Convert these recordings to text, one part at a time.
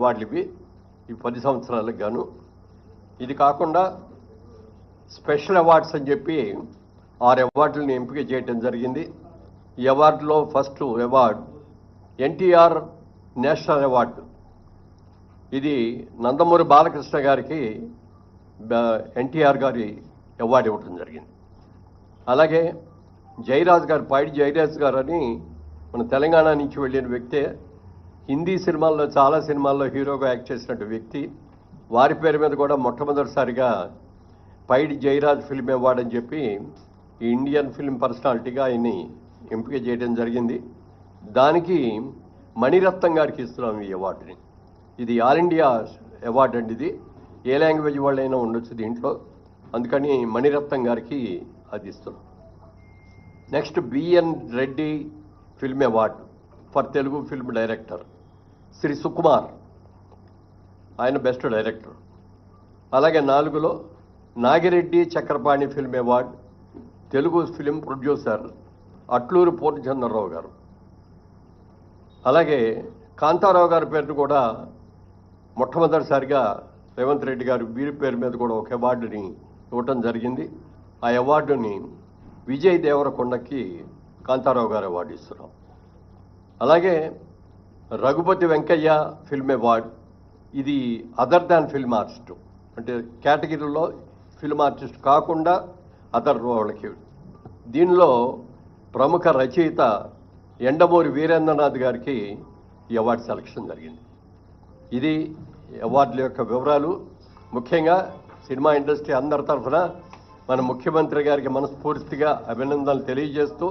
అవార్డులు ఇవి ఈ 10 సంవత్సరాలకు గాను. ఇది కాకుండా స్పెషల్ అవార్డ్స్ అని చెప్పి 6 అవార్డులను ఎంపిక చేయడం జరిగింది. ఈ అవార్డులో first award NTR national award. ఇది నందమూరి బాలకృష్ణ గారికి ఎన్టీఆర్ గారి అవార్డు ఇవ్వడం జరిగింది. అలాగే జయరాజ్ గారు, పైడి జయరాజ్ గారు అని మన తెలంగాణ నుంచి వెళ్ళిన వ్యక్తే, హిందీ సినిమాల్లో చాలా సినిమాల్లో హీరోగా యాక్ట్ చేసినట్టు వ్యక్తి. వారి పేరు మీద కూడా మొట్టమొదటిసారిగా పైడి జయరాజ్ ఫిల్మ్ అవార్డు అని చెప్పి ఈ ఇండియన్ ఫిల్మ్ పర్సనాలిటీగా ఆయన్ని ఎంపిక చేయడం జరిగింది. దానికి మణిరత్నం గారికి ఇస్తున్నాం ఈ అవార్డుని. ఇది ఆల్ ఇండియా అవార్డు అండి. ఇది ఏ లాంగ్వేజ్ వాళ్ళైనా ఉండొచ్చు దీంట్లో, అందుకని మణిరత్నం గారికి అది ఇస్తున్నాం. Next B N Reddy film award for Telugu film director Shri Sukumar, ఆయన బెస్ట్ డైరెక్టర్. అలాగే 4లో Nagi Reddy Chakrapani film award Telugu film producer Atluru Purnachandra Rao గారు. అలాగే కాంతారావు గారి పేరును కూడా మొట్టమొదటిసారిగా రేవంత్ రెడ్డి గారు వీరి పేరు మీద కూడా ఒక అవార్డుని ఇవ్వటం జరిగింది. ఆ అవార్డుని విజయ్ దేవరకొండకి కాంతారావు గారు అవార్డు ఇస్తున్నాం. అలాగే రఘుపతి వెంకయ్య ఫిల్మ్ అవార్డు, ఇది అదర్ దాన్ ఫిల్మ్ ఆర్టిస్ట్, అంటే కేటగిరీలో ఫిల్మ్ ఆర్టిస్ట్ కాకుండా అదర్ వాళ్ళకి. దీనిలో ప్రముఖ రచయిత ఎండమూరి వీరేంద్రనాథ్ గారికి ఈ అవార్డు సెలక్షన్ జరిగింది. ఇది అవార్డుల యొక్క వివరాలు. ముఖ్యంగా సినిమా ఇండస్ట్రీ అందరి తరఫున మన ముఖ్యమంత్రి గారికి మనస్ఫూర్తిగా అభినందనలు తెలియజేస్తూ,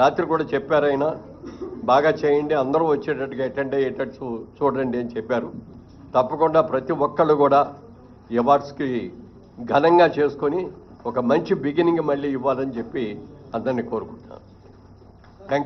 రాత్రి కూడా చెప్పారు ఆయన, బాగా చేయండి, అందరూ వచ్చేటట్టుగా అటెండ్ అయ్యేటట్టు చూడండి అని చెప్పారు. తప్పకుండా ప్రతి ఒక్కళ్ళు కూడా ఈ అవార్డ్స్కి ఘనంగా చేసుకొని ఒక మంచి బిగినింగ్ మళ్ళీ ఇవ్వాలని చెప్పి అందరినీ కోరుకుంటున్నాను.